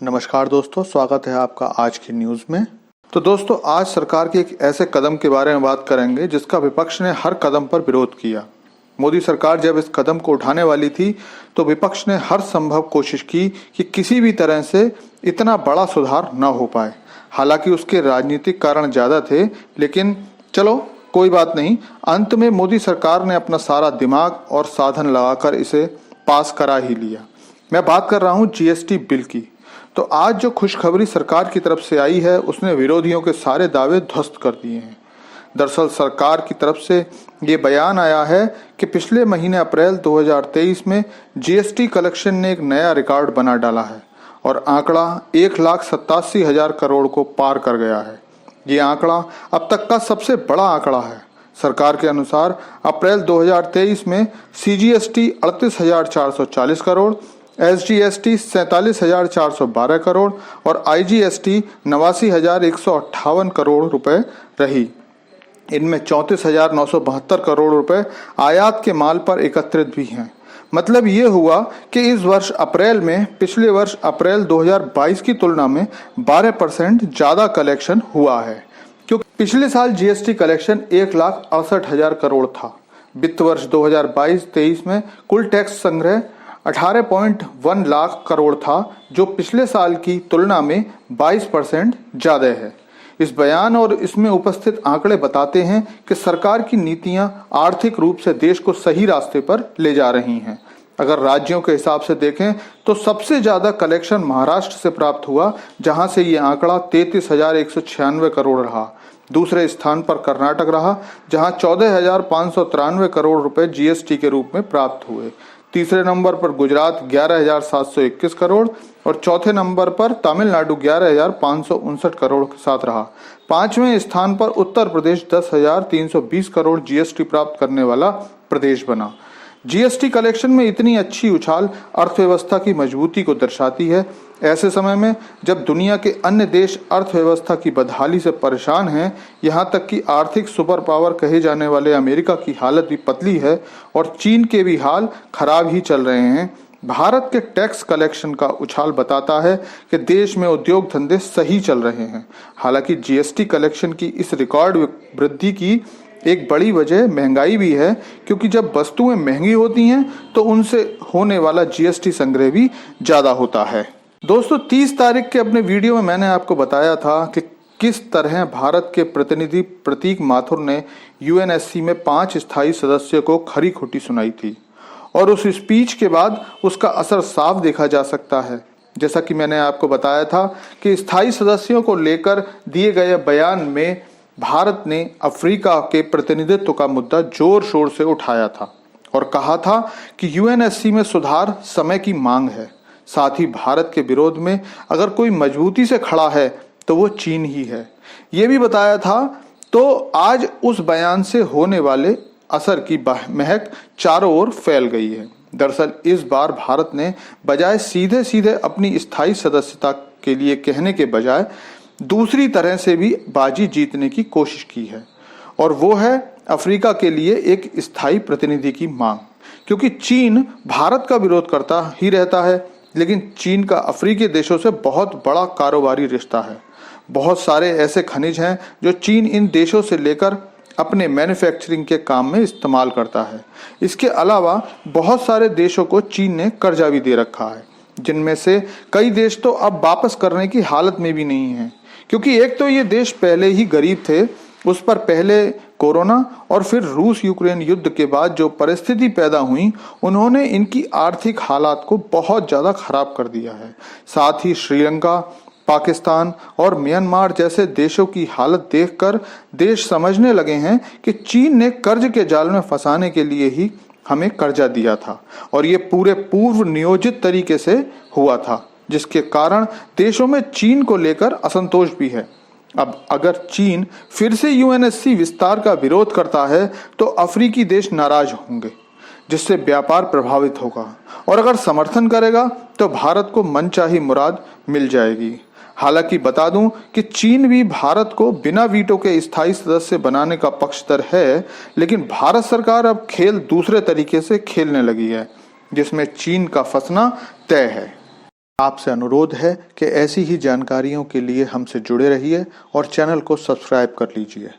नमस्कार दोस्तों, स्वागत है आपका आज की न्यूज़ में। तो दोस्तों, आज सरकार के एक ऐसे कदम के बारे में बात करेंगे जिसका विपक्ष ने हर कदम पर विरोध किया। मोदी सरकार जब इस कदम को उठाने वाली थी तो विपक्ष ने हर संभव कोशिश की कि किसी भी तरह से इतना बड़ा सुधार न हो पाए। हालांकि उसके राजनीतिक कारण ज़्यादा थे, लेकिन चलो कोई बात नहीं। अंत में मोदी सरकार ने अपना सारा दिमाग और साधन लगाकर इसे पास करा ही लिया। मैं बात कर रहा हूँ जीएसटी बिल की। तो आज जो खुशखबरी सरकार की तरफ से आई है उसने विरोधियों के सारे दावे ध्वस्त कर दिए हैं। दरअसल सरकार की तरफ से ये बयान आया है कि पिछले महीने अप्रैल 2023 में जीएसटी कलेक्शन ने एक नया रिकॉर्ड बना डाला है और आंकड़ा 1,87,000 करोड़ को पार कर गया है। ये आंकड़ा अब तक का सबसे बड़ा आंकड़ा है। सरकार के अनुसार अप्रैल 2023 में सीजीएसटी 38,440 करोड़, एसजीएसटी 47,412 करोड़ और आईजीएसटी 89,158 करोड़ रुपए रही। इनमें 34,972 करोड़ रुपए आयात के माल पर एकत्रित भी हैं। मतलब ये हुआ कि इस वर्ष अप्रैल में पिछले वर्ष अप्रैल 2022 की तुलना में 12% ज़्यादा कलेक्शन हुआ है, क्योंकि पिछले साल जीएसटी कलेक्शन 1,68,000 करोड़ था। वित्त वर्ष 2022-23 में कुल टैक्स संग्रह 18.1 लाख करोड़ था, जो पिछले साल की तुलना में 22% ज़्यादा है। इस बयान और इसमें उपस्थित आंकड़े बताते हैं कि सरकार की नीतियां आर्थिक रूप से देश को सही रास्ते पर ले जा रही हैं। अगर राज्यों के हिसाब से देखें तो सबसे ज़्यादा कलेक्शन महाराष्ट्र से प्राप्त हुआ, जहां से ये आंकड़ा 33,196 करोड़ रहा। दूसरे स्थान पर कर्नाटक रहा, जहां 14,593 करोड़ रुपए जीएसटी के रूप में प्राप्त हुए। तीसरे नंबर पर गुजरात 11,721 करोड़ और चौथे नंबर पर तमिलनाडु 11,559 करोड़ के साथ रहा। पांचवें स्थान पर उत्तर प्रदेश 10,320 करोड़ जीएसटी प्राप्त करने वाला प्रदेश बना। जीएसटी कलेक्शन में इतनी अच्छी उछाल अर्थव्यवस्था की मजबूती को दर्शाती है। ऐसे समय में जब दुनिया के अन्य देश अर्थव्यवस्था की बदहाली से परेशान हैं, यहाँ तक कि आर्थिक सुपर पावर कहे जाने वाले अमेरिका की हालत भी पतली है और चीन के भी हाल खराब ही चल रहे हैं, भारत के टैक्स कलेक्शन का उछाल बताता है कि देश में उद्योग धंधे सही चल रहे हैं। हालांकि जीएसटी कलेक्शन की इस रिकॉर्ड वृद्धि की एक बड़ी वजह महंगाई भी है, क्योंकि जब वस्तुएं महंगी होती हैं तो उनसे होने वाला जीएसटी संग्रह भी ज़्यादा होता है। दोस्तों, 30 तारीख के अपने वीडियो में मैंने आपको बताया था कि किस तरह भारत के प्रतिनिधि प्रतीक माथुर ने यूएनएससी में 5 स्थायी सदस्यों को खरी खोटी सुनाई थी और उस स्पीच के बाद उसका असर साफ देखा जा सकता है। जैसा कि मैंने आपको बताया था कि स्थायी सदस्यों को लेकर दिए गए बयान में भारत ने अफ्रीका के प्रतिनिधित्व का मुद्दा जोर शोर से उठाया था और कहा था कि यूएनएससी में सुधार समय की मांग है। साथ ही भारत के विरोध में अगर कोई मजबूती से खड़ा है तो वो चीन ही है, ये भी बताया था। तो आज उस बयान से होने वाले असर की महक चारों ओर फैल गई है। दरअसल इस बार भारत ने बजाय सीधे सीधे अपनी स्थायी सदस्यता के लिए कहने के बजाय दूसरी तरह से भी बाजी जीतने की कोशिश की है, और वो है अफ्रीका के लिए एक स्थायी प्रतिनिधि की मांग। क्योंकि चीन भारत का विरोध करता ही रहता है, लेकिन चीन का अफ्रीकी देशों से बहुत बड़ा कारोबारी रिश्ता है। बहुत सारे ऐसे खनिज हैं जो चीन इन देशों से लेकर अपने मैन्युफैक्चरिंग के काम में इस्तेमाल करता है। इसके अलावा बहुत सारे देशों को चीन ने कर्जा भी दे रखा है, जिनमें से कई देश तो अब वापस करने की हालत में भी नहीं है, क्योंकि एक तो ये देश पहले ही गरीब थे, उस पर पहले कोरोना और फिर रूस यूक्रेन युद्ध के बाद जो परिस्थिति पैदा हुई, उन्होंने इनकी आर्थिक हालात को बहुत ज़्यादा खराब कर दिया है। साथ ही श्रीलंका, पाकिस्तान और म्यांमार जैसे देशों की हालत देखकर देश समझने लगे हैं कि चीन ने कर्ज के जाल में फंसाने के लिए ही हमें कर्जा दिया था और ये पूरे पूर्व नियोजित तरीके से हुआ था, जिसके कारण देशों में चीन को लेकर असंतोष भी है। अब अगर चीन फिर से यूएनएससी विस्तार का विरोध करता है तो अफ्रीकी देश नाराज होंगे, जिससे व्यापार प्रभावित होगा, और अगर समर्थन करेगा तो भारत को मनचाही मुराद मिल जाएगी। हालांकि बता दूं कि चीन भी भारत को बिना वीटो के स्थायी सदस्य बनाने का पक्षधर है, लेकिन भारत सरकार अब खेल दूसरे तरीके से खेलने लगी है, जिसमें चीन का फंसना तय है। आपसे अनुरोध है कि ऐसी ही जानकारियों के लिए हमसे जुड़े रहिए और चैनल को सब्सक्राइब कर लीजिए।